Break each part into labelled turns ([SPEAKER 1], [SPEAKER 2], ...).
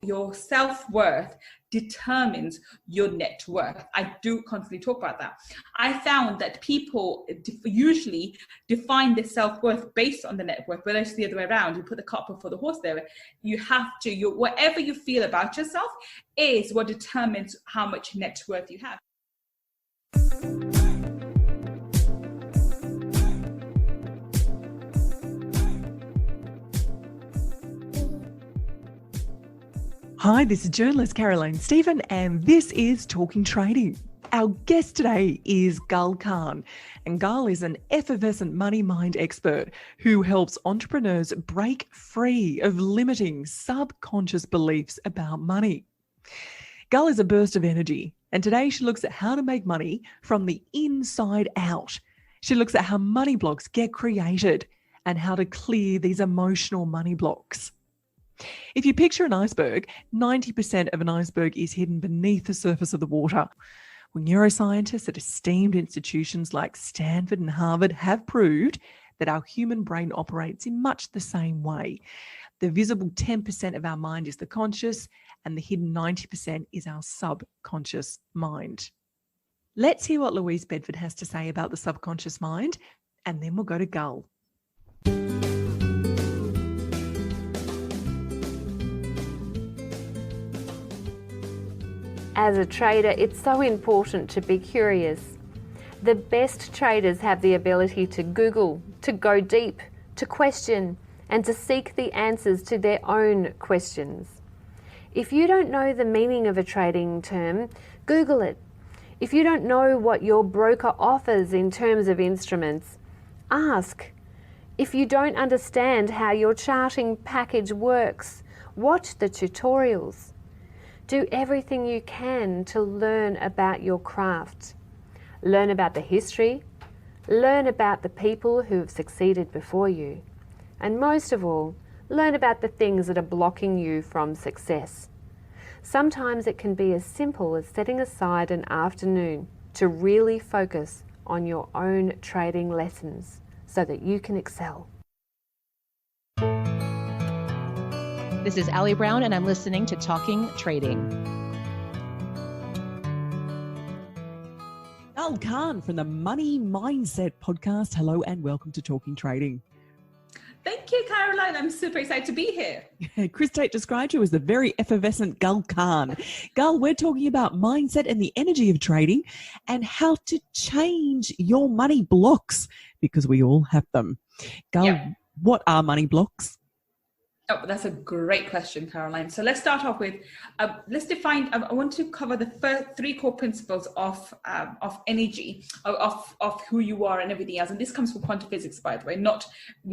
[SPEAKER 1] your self-worth determines your net worth. I do constantly talk about that. I found that people usually define their self-worth based on the net worth, whether it's the other way around. You put the cart before the horse there. You have to, whatever you feel about yourself is what determines how much net worth you have.
[SPEAKER 2] Hi, this is journalist Caroline Stephen, and this is Talking Trading. Our guest today is Gul Khan, and Gul is an effervescent money mind expert who helps entrepreneurs break free of limiting subconscious beliefs about money. Gul is a burst of energy, and today she looks at how to make money from the inside out. She looks at how money blocks get created and how to clear these emotional money blocks. If you picture an iceberg, 90% of an iceberg is hidden beneath the surface of the water. Well, neuroscientists at esteemed institutions like Stanford and Harvard have proved that our human brain operates in much the same way. The visible 10% of our mind is the conscious, and the hidden 90% is our subconscious mind. Let's hear what Louise Bedford has to say about the subconscious mind, and then we'll go to Gul.
[SPEAKER 3] As a trader, it's so important to be curious. The best traders have the ability to Google, to go deep, to question, and to seek the answers to their own questions. If you don't know the meaning of a trading term, Google it. If you don't know what your broker offers in terms of instruments, ask. If you don't understand how your charting package works, watch the tutorials. Do everything you can to learn about your craft. Learn about the history. Learn about the people who have succeeded before you. And most of all, learn about the things that are blocking you from success. Sometimes it can be as simple as setting aside an afternoon to really focus on your own trading lessons so that you can excel.
[SPEAKER 4] This is Ali Brown, and I'm listening to Talking Trading.
[SPEAKER 2] Gul Khan from the Money Mindset podcast. Hello and welcome to Talking Trading.
[SPEAKER 1] Thank you, Caroline. I'm super excited to be here.
[SPEAKER 2] Chris Tate described you as the very effervescent Gul Khan. Gul, we're talking about mindset and the energy of trading and how to change your money blocks, because we all have them. Gul, What are money blocks?
[SPEAKER 1] Oh, that's a great question, Caroline. So let's start off with, let's define, I want to cover the first three core principles of energy, of who you are and everything else. And this comes from quantum physics, by the way, not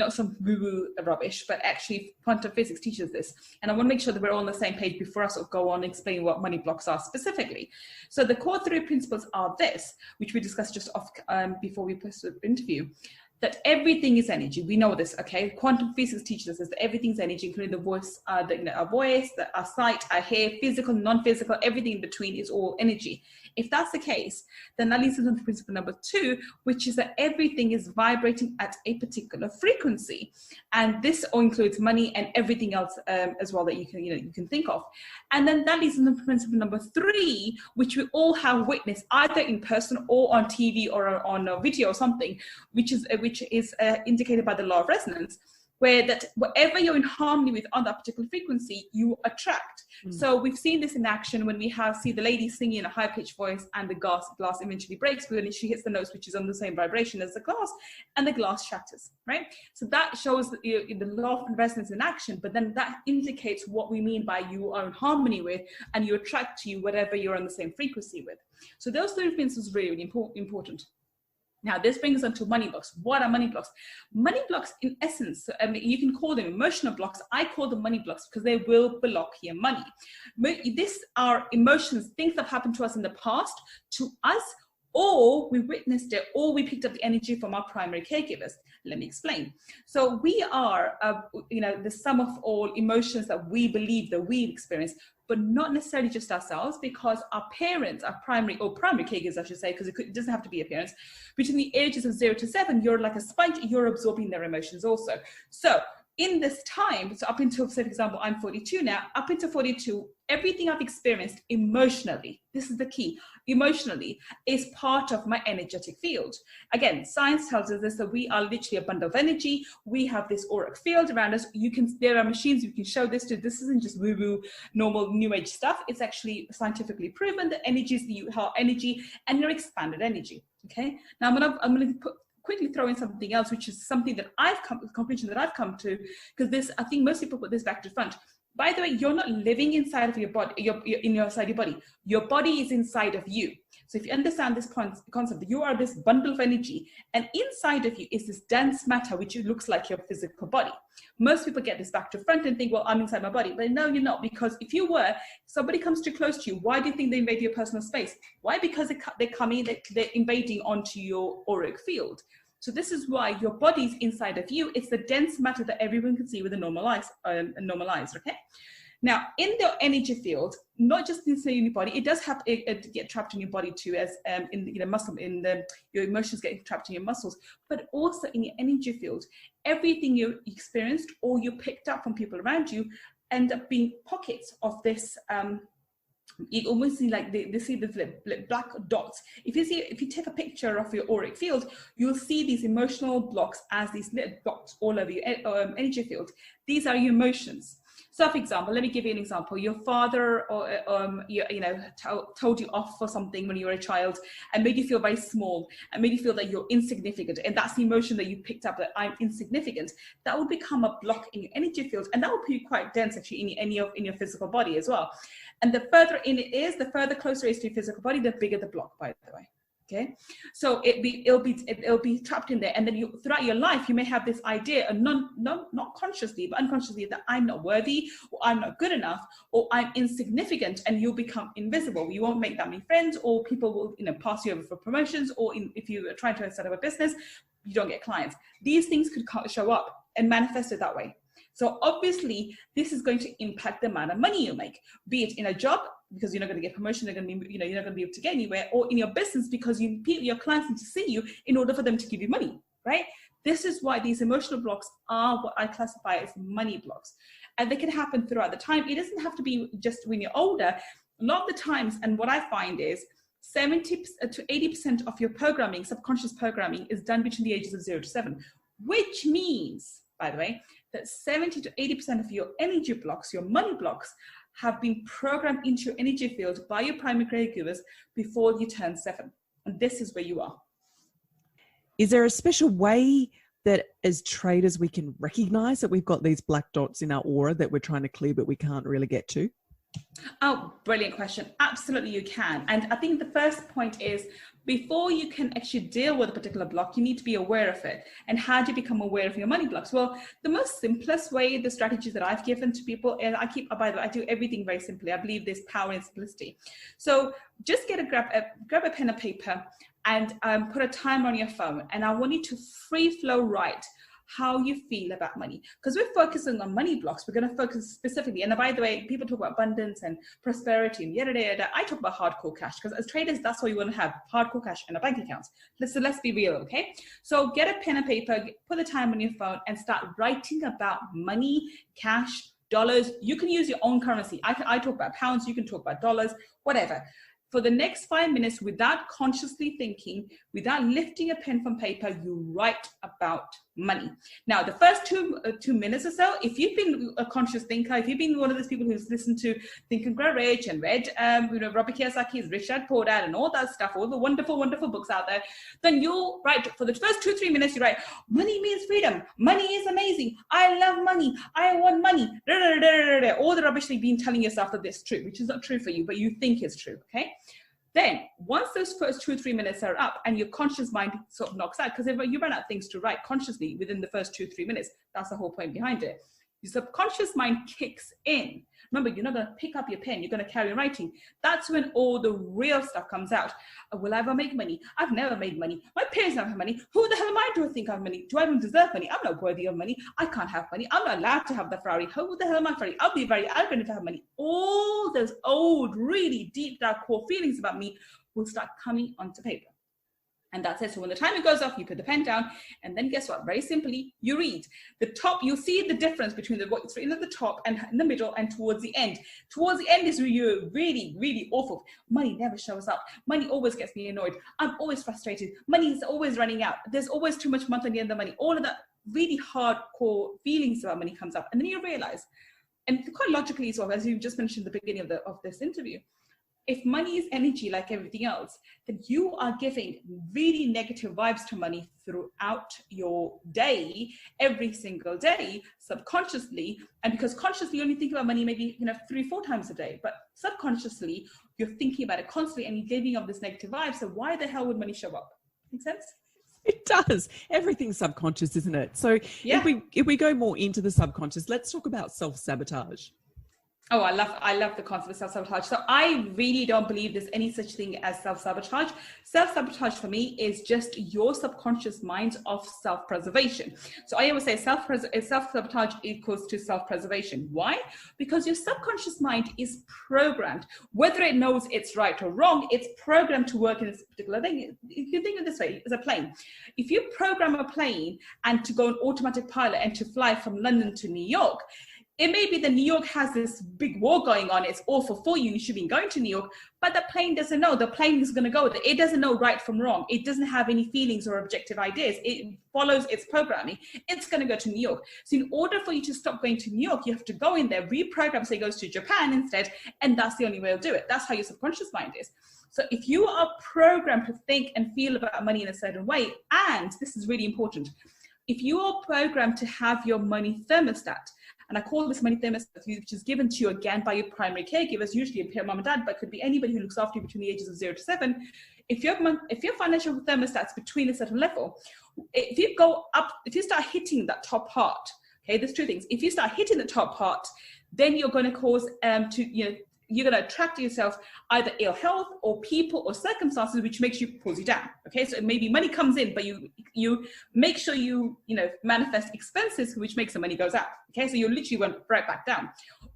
[SPEAKER 1] some woo-woo rubbish, but actually quantum physics teaches this. And I want to make sure that we're all on the same page before I sort of go on and explain what money blocks are specifically. So the core three principles are this, which we discussed just off before we posted the interview. That everything is energy. We know this, okay? Quantum physics teaches us that everything's energy, including the voice, our voice, our sight, our hair, physical, non-physical, everything in between is all energy. If that's the case, then that leads us on to principle number 2, which is that everything is vibrating at a particular frequency, and this all includes money and everything else as well that you can think of. And then that leads us on to principle number 3, which we all have witnessed either in person or on TV or on a video or something, which is indicated by the law of resonance, where that whatever you're in harmony with on that particular frequency, you attract. So we've seen this in action when we see the lady singing in a high-pitched voice and the glass eventually breaks when she hits the notes, which is on the same vibration as the glass, and the glass shatters, right? So that shows the law of resonance in action, but then that indicates what we mean by you are in harmony with, and you attract to you whatever you're on the same frequency with. So those three principles are really important. Now, this brings us on to money blocks. What are money blocks? Money blocks, in essence, you can call them emotional blocks. I call them money blocks because they will block your money. These are emotions, things that have happened to us in the past, to us, or we witnessed it, or we picked up the energy from our primary caregivers. Let me explain. So we are, the sum of all emotions that we believe that we've experienced, but not necessarily just ourselves, because our parents, our primary caregivers, I should say, because it doesn't have to be a parents, between the ages of 0 to 7, you're like a sponge, you're absorbing their emotions also. So in this time, so up until, say, for example, I'm 42 now, up until 42, everything I've experienced emotionally, this is the key, emotionally, is part of my energetic field. Again, science tells us this, that we are literally a bundle of energy. We have this auric field around us. There are machines you can show this to. This isn't just woo-woo, normal new age stuff. It's actually scientifically proven that energy is your energy and your expanded energy. Okay. Now I'm gonna quickly throw in something else, which is something that conclusion that I've come to, because this, I think most people put this back to front. By the way, you're not living inside of your body, you're inside your body. Your body is inside of you. So if you understand this concept, you are this bundle of energy, and inside of you is this dense matter, which looks like your physical body. Most people get this back to front and think, well, I'm inside my body. But no, you're not, because if you were, somebody comes too close to you, why do you think they invade your personal space? Why? Because they come in, they're invading onto your auric field. So this is why your body's inside of you. It's the dense matter that everyone can see with a normal eyes, okay? Now, in the energy field, not just inside your body, it does have it get trapped in your body too, as your emotions get trapped in your muscles, but also in your energy field, everything you experienced or you picked up from people around you end up being pockets of this. You almost see like they see the black dots. If you take a picture of your auric field, you'll see these emotional blocks as these little dots all over your energy field. These are your emotions. So, for example, let me give you an example. Your father, told you off for something when you were a child and made you feel very small and made you feel that you're insignificant. And that's the emotion that you picked up, that I'm insignificant. That will become a block in your energy field, and that will be quite dense actually in your physical body as well. And the further in it is, the further closer it is to your physical body, the bigger the block, by the way. Okay, so it'll be trapped in there, and then throughout your life you may have this idea, not consciously but unconsciously, that I'm not worthy, or I'm not good enough, or I'm insignificant, and you'll become invisible. You won't make that many friends, or people will pass you over for promotions, or if you are trying to set up a business, you don't get clients. These things could show up and manifest it that way. So obviously, this is going to impact the amount of money you make, be it in a job, because you're not going to get promotion, you're not going to be able to get anywhere, or in your business, because your clients need to see you in order for them to give you money, right? This is why these emotional blocks are what I classify as money blocks. And they can happen throughout the time. It doesn't have to be just when you're older. A lot of the times, and what I find is 70 to 80% of your programming, subconscious programming, is done between the ages of 0 to 7, which means, by the way, that 70 to 80% of your energy blocks, your money blocks, have been programmed into your energy field by your primary caregivers before you turn 7. And this is where you are.
[SPEAKER 2] Is there a special way that as traders we can recognize that we've got these black dots in our aura that we're trying to clear but we can't really get to?
[SPEAKER 1] Oh, brilliant question. Absolutely you can. And I think the first point is, before you can actually deal with a particular block, you need to be aware of it. And how do you become aware of your money blocks? Well, the most simplest way, the strategies that I've given to people, and by the way, I do everything very simply. I believe there's power in simplicity. So just grab a pen and paper and put a timer on your phone. And I want you to free flow write how you feel about money, because we're focusing on money blocks. We're going to focus specifically, and by the way, people talk about abundance and prosperity and yada. I talk about hardcore cash, because as traders, that's what you want to have: hardcore cash in a bank account. So let's be real, okay? So get a pen and paper, put the time on your phone, and start writing about money, cash, dollars. You can use your own currency. I talk about pounds, you can talk about dollars, whatever. For the next 5 minutes, without consciously thinking, without lifting a pen from paper, you write about money. Now, the first two minutes or so, if you've been a conscious thinker, if you've been one of those people who's listened to Think and Grow Rich and read Robert Kiyosaki's Rich Dad Poor Dad and all that stuff, all the wonderful, wonderful books out there, then you'll write, for the first 2-3 minutes, you write, money means freedom. Money is amazing. I love money. I want money. All the rubbish that you've been telling yourself that it's true, which is not true for you, but you think it's true, okay? Then, once those first 2-3 minutes are up and your conscious mind sort of knocks out, because if you run out of things to write consciously within the first 2-3 minutes, that's the whole point behind it. Your subconscious mind kicks in. Remember, you're not going to pick up your pen. You're going to carry on writing. That's when all the real stuff comes out. Will I ever make money? I've never made money. My parents don't have money. Who the hell am I to think I have money? Do I even deserve money? I'm not worthy of money. I can't have money. I'm not allowed to have the Ferrari. Who the hell am I, Ferrari? I'll be very arrogant if I have money. All those old, really deep, dark core feelings about me will start coming onto paper. And that's it. So when the timer goes off, you put the pen down, and then guess what? Very simply, you read. The top, you'll see the difference between what's written at the top and in the middle and towards the end. Towards the end is where you're really, really awful. Money never shows up. Money always gets me annoyed. I'm always frustrated. Money is always running out. There's always too much money at the end of the money. All of that really hardcore feelings about money comes up. And then you realize, and quite logically as well, as you just mentioned at the beginning of this interview, if money is energy like everything else, then you are giving really negative vibes to money throughout your day, every single day, subconsciously. And because consciously you only think about money maybe 3-4 times a day, but subconsciously you're thinking about it constantly and you're giving off this negative vibe. So why the hell would money show up? Make sense?
[SPEAKER 2] It does. Everything's subconscious, isn't it? So
[SPEAKER 1] yeah.
[SPEAKER 2] if we go more into the subconscious, let's talk about self-sabotage.
[SPEAKER 1] Oh, I love the concept of self-sabotage. So I really don't believe there's any such thing as self-sabotage. Self-sabotage for me is just your subconscious mind of self-preservation. So I always say self-sabotage equals to self-preservation. Why? Because your subconscious mind is programmed. Whether it knows it's right or wrong, it's programmed to work in this particular thing. You can think of it this way, as a plane. If you program a plane and to go on automatic pilot and to fly from London to New York, it may be that New York has this big war going on. It's awful for you. You should be going to New York, but the plane doesn't know. The plane is going to go there. It doesn't know right from wrong. It doesn't have any feelings or objective ideas. It follows its programming. It's going to go to New York. So in order for you to stop going to New York, you have to go in there, reprogram, so it goes to Japan instead. And that's the only way to do it. That's how your subconscious mind is. So if you are programmed to think and feel about money in a certain way, and this is really important, if you are programmed to have your money thermostat, and I call this money thermostat, which is given to you again by your primary caregivers, usually a mom and dad, but could be anybody who looks after you between the ages of 0 to 7. If your financial thermostat's between a certain level, if you go up, if you start hitting that top part, okay, there's two things. If you start hitting the top part, then you're going to cause you're going to attract to yourself either ill health or people or circumstances which pulls you down. Okay, so maybe money comes in, but you make sure you manifest expenses, which makes the money goes out. Okay, so you literally went right back down.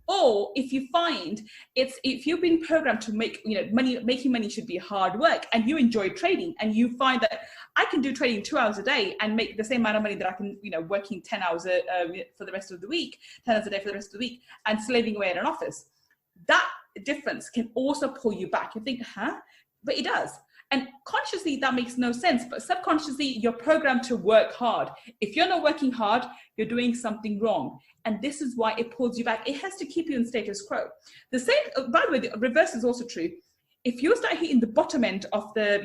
[SPEAKER 1] Or if you find if you've been programmed to make making money should be hard work, and you enjoy trading, and you find that I can do trading 2 hours a day and make the same amount of money that I can working 10 hours for the rest of the week, 10 hours a day for the rest of the week, and slaving away at an office. That difference can also pull you back. You think, but it does. And consciously, that makes no sense. But subconsciously, you're programmed to work hard. If you're not working hard, you're doing something wrong. And this is why it pulls you back. It has to keep you in status quo. The same, by the way, the reverse is also true. If you start hitting the bottom end of the,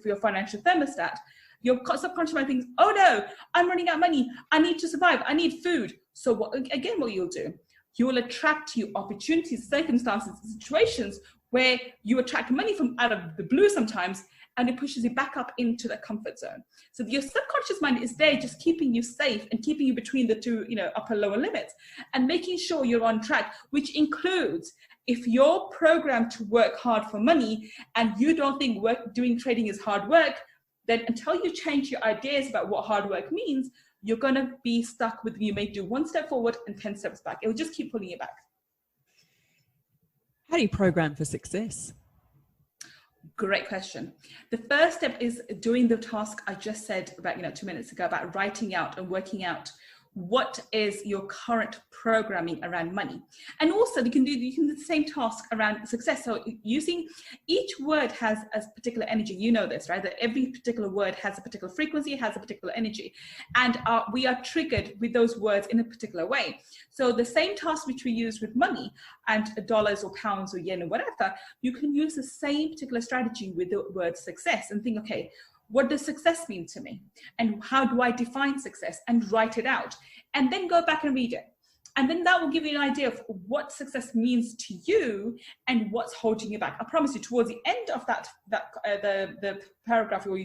[SPEAKER 1] your financial thermostat, your subconscious mind thinks, oh no, I'm running out of money. I need to survive. I need food. So what you'll do, you will attract to you opportunities, circumstances, situations where you attract money from out of the blue sometimes, and it pushes you back up into the comfort zone. So your subconscious mind is there just keeping you safe and keeping you between the two, upper lower limits, and making sure you're on track, which includes if you're programmed to work hard for money and you don't think doing trading is hard work, then until you change your ideas about what hard work means, you're going to be stuck with, you may do 1 step forward and 10 steps back. It will just keep pulling you back.
[SPEAKER 2] How do you program for success?
[SPEAKER 1] Great question. The first step is doing the task I just said about 2 minutes ago, about writing out and working out what is your current programming around money. And also you can do the same task around success. So using each word has a particular energy. You know this, right? That every particular word has a particular frequency, has a particular energy. And we are triggered with those words in a particular way. So the same task which we use with money and dollars or pounds or yen or whatever, you can use the same particular strategy with the word success and think, okay, what does success mean to me? And how do I define success? And write it out. And then go back and read it. And then that will give you an idea of what success means to you and what's holding you back. I promise you, towards the end of the paragraph or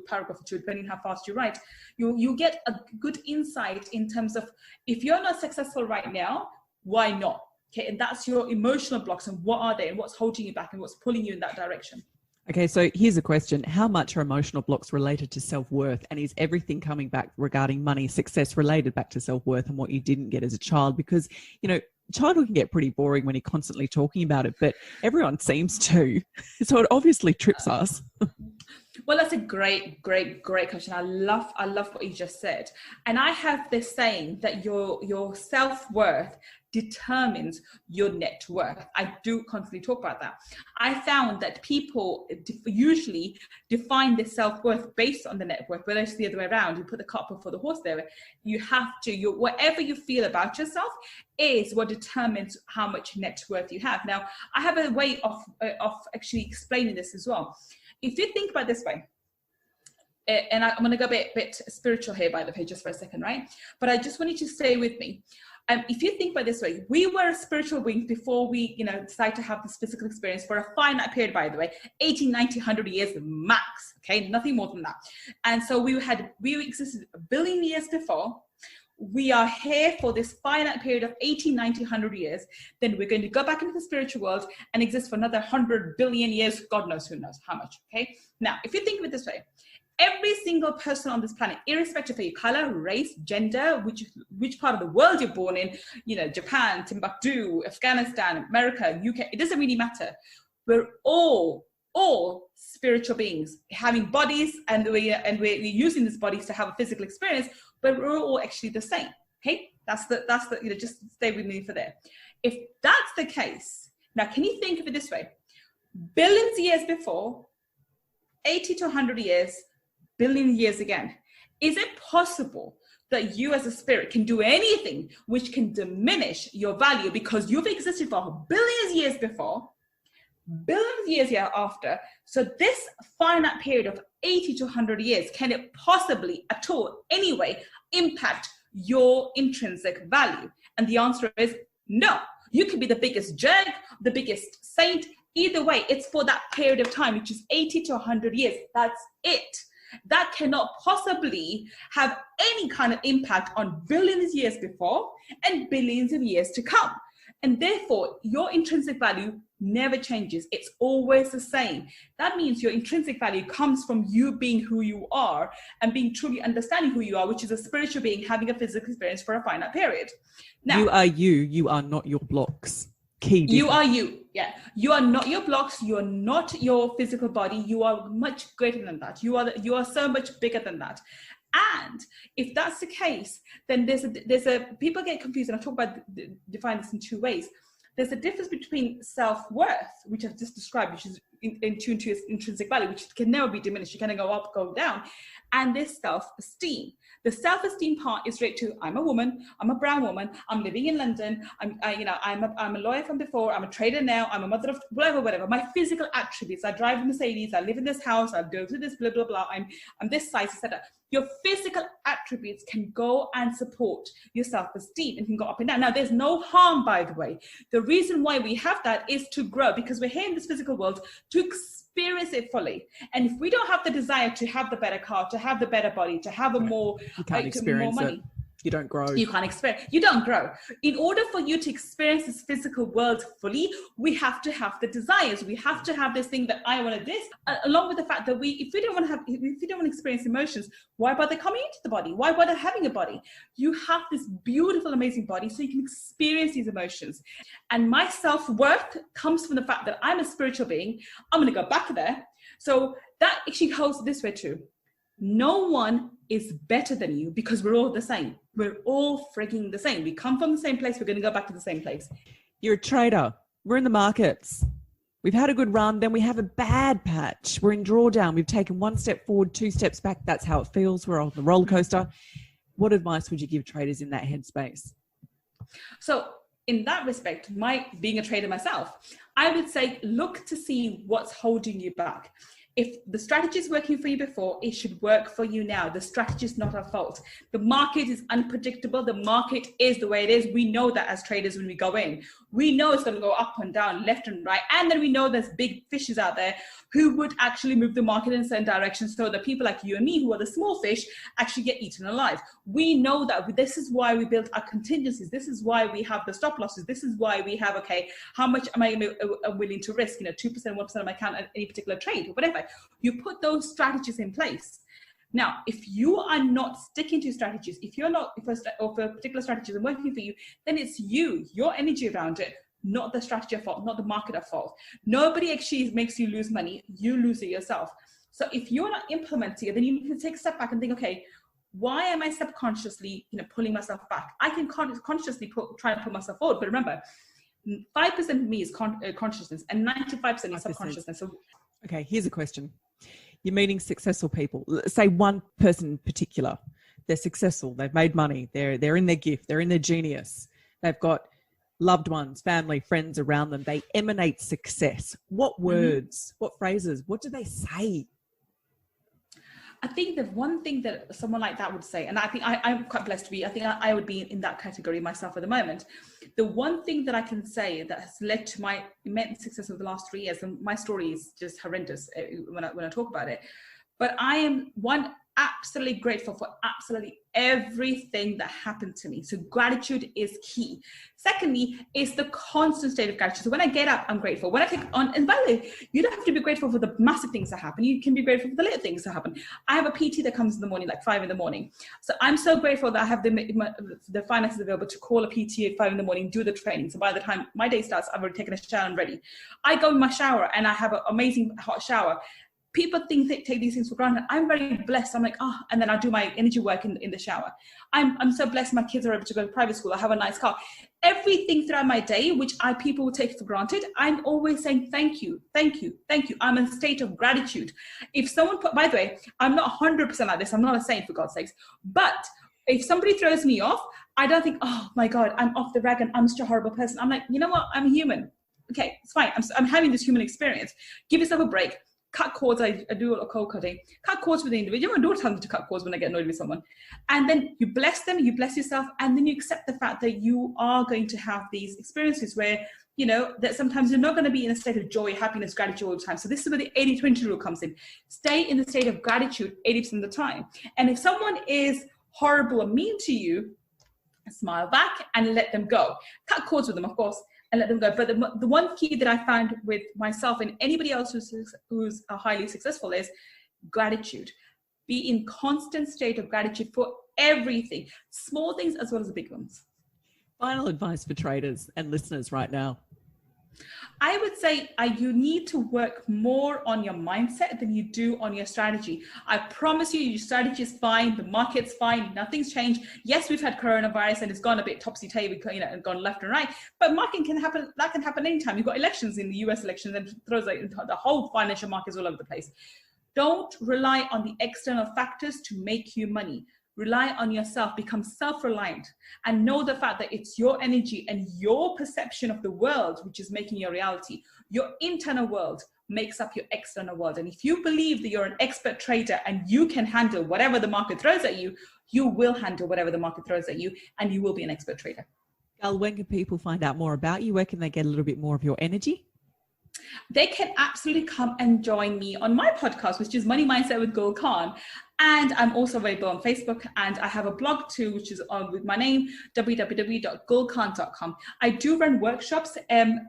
[SPEAKER 1] paragraph or two, depending how fast you write, you'll get a good insight in terms of if you're not successful right now, why not? Okay, and that's your emotional blocks, and what are they, and what's holding you back, and what's pulling you in that direction.
[SPEAKER 2] Okay, so here's a question. How much are emotional blocks related to self-worth? And is everything coming back regarding money, success related back to self-worth and what you didn't get as a child? Because, childhood can get pretty boring when you're constantly talking about it, but everyone seems to. So it obviously trips us.
[SPEAKER 1] Well, that's a great question. I love what you just said. And I have this saying that your self-worth determines your net worth. I do constantly talk about that. I found that people usually define their self-worth based on the net worth, whether it's the other way around. You put the cart before the horse there. You have to, whatever you feel about yourself is what determines how much net worth you have. Now, I have a way of actually explaining this as well. If you think about it this way, and I'm going to go a bit spiritual here, by the way, just for a second, right? But I just want you to stay with me. If you think about it this way, we were spiritual beings before we, decided to have this physical experience for a finite period, by the way, 80, 90, 100 years max, okay? Nothing more than that. And so we existed a billion years before. We are here for this finite period of 80, 90, 100 years. Then we're going to go back into the spiritual world and exist for another 100 billion years. God knows, who knows how much, okay? Now, if you think of it this way, every single person on this planet, irrespective of your color, race, gender, which part of the world you're born in, Japan, Timbuktu, Afghanistan, America, UK, it doesn't really matter. We're all spiritual beings having bodies, and we're using these bodies to have a physical experience, but we're all actually the same. Okay, that's the just stay with me for there. If that's the case, now can you think of it this way? Billions of years before, 80 to 100 years, billion years again. Is it possible that you as a spirit can do anything which can diminish your value because you've existed for billions of years before, billions of years after? So this finite period of 80 to 100 years, can it possibly at all, anyway, impact your intrinsic value? And the answer is no. You could be the biggest jerk, the biggest saint. Either way, it's for that period of time, which is 80 to 100 years. That's it. That cannot possibly have any kind of impact on billions of years before and billions of years to come. And therefore, your intrinsic value never changes. It's always the same. That means your intrinsic value comes from you being who you are and being truly understanding who you are, which is a spiritual being having a physical experience for a finite period. Now,
[SPEAKER 2] you are you are not your blocks. Key difference.
[SPEAKER 1] You are you. Yeah. You are not your blocks. You are not your physical body. You are much greater than that. You are so much bigger than that. And if that's the case, then there's a people get confused, and I talk about define this in two ways. There's a difference between self-worth, which I've just described, which is in tune to its intrinsic value, which can never be diminished. You kind of go up, go down. And there's self-esteem. The self-esteem part is straight to, I'm a woman, I'm a brown woman, I'm living in London, I'm a lawyer from before, I'm a trader now, I'm a mother of whatever. My physical attributes, I drive a Mercedes, I live in this house, I go to this, blah, blah, blah, I'm this size, etc. Your physical attributes can go and support your self-esteem and can go up and down. Now, there's no harm, by the way. The reason why we have that is to grow, because we're here in this physical world to experience it fully. And if we don't have the desire to have the better car, to have the better body, to have a more,
[SPEAKER 2] you can't experience
[SPEAKER 1] more money,
[SPEAKER 2] it. You don't grow.
[SPEAKER 1] You can't experience. You don't grow. In order for you to experience this physical world fully, we have to have the desires. We have to have this thing that I want to this, along with the fact that if we don't want to experience emotions, why bother coming into the body? Why bother having a body? You have this beautiful, amazing body so you can experience these emotions. And my self-worth comes from the fact that I'm a spiritual being. I'm going to go back there. So that actually holds this way too. No one is better than you because we're all the same. We're all freaking the same. We come from the same place. We're going to go back to the same place.
[SPEAKER 2] You're a trader. We're in the markets. We've had a good run. Then we have a bad patch. We're in drawdown. We've taken one step forward, two steps back. That's how it feels. We're on the roller coaster. What advice would you give traders in that headspace?
[SPEAKER 1] So in that respect, being a trader myself, I would say, look to see what's holding you back. If the strategy is working for you before, it should work for you now. The strategy is not our fault. The market is unpredictable. The market is the way it is. We know that as traders when we go in. We know it's going to go up and down, left and right. And then we know there's big fishes out there who would actually move the market in certain directions so that people like you and me, who are the small fish, actually get eaten alive. We know that. This is why we built our contingencies. This is why we have the stop losses. This is why we have, okay, how much am I willing to risk? 2%, 1% of my account at any particular trade or whatever. You put those strategies in place. Now, if you are not sticking to strategies, if a particular strategy isn't working for you, then it's your energy around it, not the strategy at fault, not the market at fault. Nobody actually makes you lose money. You lose it yourself. So if you're not implementing it, then you need to take a step back and think, okay, why am I subconsciously, pulling myself back? I can consciously try and put myself forward, but remember, 5% of me is consciousness, and 95% is subconsciousness. So,
[SPEAKER 2] okay, here's a question. You're meeting successful people. Say one person in particular. They're successful. They've made money. They're in their gift. They're in their genius. They've got loved ones, family, friends around them. They emanate success. What words, what phrases, what do they say?
[SPEAKER 1] I think the one thing that someone like that would say, and I think I'm quite blessed to be, I think I would be in that category myself at the moment. The one thing that I can say that has led to my immense success over the last 3 years, and my story is just horrendous when I talk about it, but I am absolutely grateful for absolutely everything that happened to me. So gratitude is key. Secondly, is the constant state of gratitude. So when I get up, I'm grateful. When I take on, and by the way, you don't have to be grateful for the massive things that happen. You can be grateful for the little things that happen. I have a PT that comes in the morning, like 5 in the morning. So I'm so grateful that I have the finances available to call a PT at 5 in the morning, do the training. So by the time my day starts, I've already taken a shower and ready. I go in my shower and I have an amazing hot shower. People take these things for granted. I'm very blessed. I'm like, and then I do my energy work in the shower. I'm so blessed my kids are able to go to private school. I have a nice car. Everything throughout my day, which people will take for granted, I'm always saying, thank you, thank you, thank you. I'm in a state of gratitude. If someone by the way, I'm not 100% like this. I'm not a saint, for God's sakes. But if somebody throws me off, I don't think, oh my God, I'm off the wagon. I'm such a horrible person. I'm like, you know what? I'm human. Okay, it's fine. I'm having this human experience. Give yourself a break. Cut cords. I do a lot of cold cutting. Cut cords with the individual. I don't tell them to cut cords when I get annoyed with someone. And then you bless them, you bless yourself, and then you accept the fact that you are going to have these experiences where, that sometimes you're not going to be in a state of joy, happiness, gratitude all the time. So this is where the 80-20 rule comes in. Stay in the state of gratitude 80% of the time. And if someone is horrible or mean to you, smile back and let them go. Cut cords with them, of course, and let them go. But the one key that I found with myself and anybody else who's highly successful is gratitude. Be in constant state of gratitude for everything, small things as well as the big ones.
[SPEAKER 2] Final advice for traders and listeners right now.
[SPEAKER 1] I would say you need to work more on your mindset than you do on your strategy. I promise you, your strategy is fine. The market's fine. Nothing's changed. Yes, we've had coronavirus and it's gone a bit topsy-turvy, and gone left and right. But market can happen. That can happen anytime. You've got elections in the US elections and throws the whole financial markets all over the place. Don't rely on the external factors to make you money. Rely on yourself, become self-reliant, and know the fact that it's your energy and your perception of the world which is making your reality. Your internal world makes up your external world. And if you believe that you're an expert trader and you can handle whatever the market throws at you, you will handle whatever the market throws at you, and you will be an expert trader.
[SPEAKER 2] Gal, when can people find out more about you? Where can they get a little bit more of your energy?
[SPEAKER 1] They can absolutely come and join me on my podcast, which is Money Mindset with Gul Khan. And I'm also available on Facebook, and I have a blog too, which is with my name, www.gulkhan.com. I do run workshops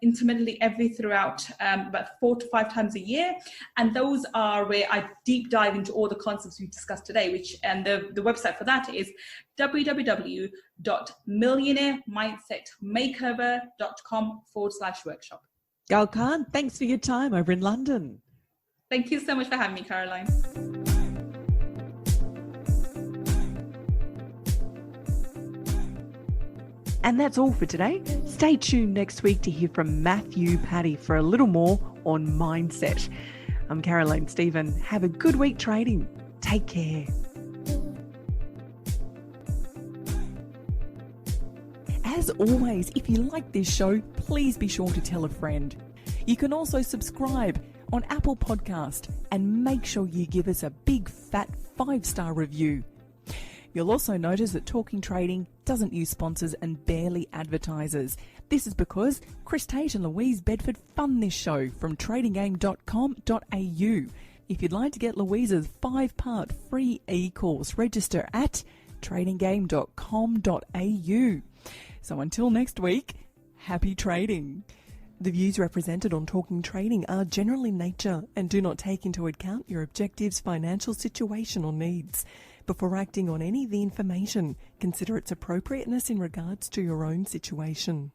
[SPEAKER 1] intermittently throughout about 4 to 5 times a year. And those are where I deep dive into all the concepts we've discussed today, and the website for that is www.millionaireMindsetMakeover.com/workshop.
[SPEAKER 2] Gul Khan, thanks for your time over in London.
[SPEAKER 1] Thank you so much for having me, Caroline.
[SPEAKER 2] And that's all for today. Stay tuned next week to hear from Matthew Paddy for a little more on mindset. I'm Caroline Stephen. Have a good week trading. Take care. As always, if you like this show, please be sure to tell a friend. You can also subscribe on Apple Podcast and make sure you give us a big fat 5-star review. You'll also notice that Talking Trading doesn't use sponsors and barely advertises. This is because Chris Tate and Louise Bedford fund this show from tradinggame.com.au. If you'd like to get Louise's 5-part free e-course, register at tradinggame.com.au. So until next week, happy trading. The views represented on Talking Trading are general in nature and do not take into account your objectives, financial situation or needs. Before acting on any of the information, consider its appropriateness in regards to your own situation.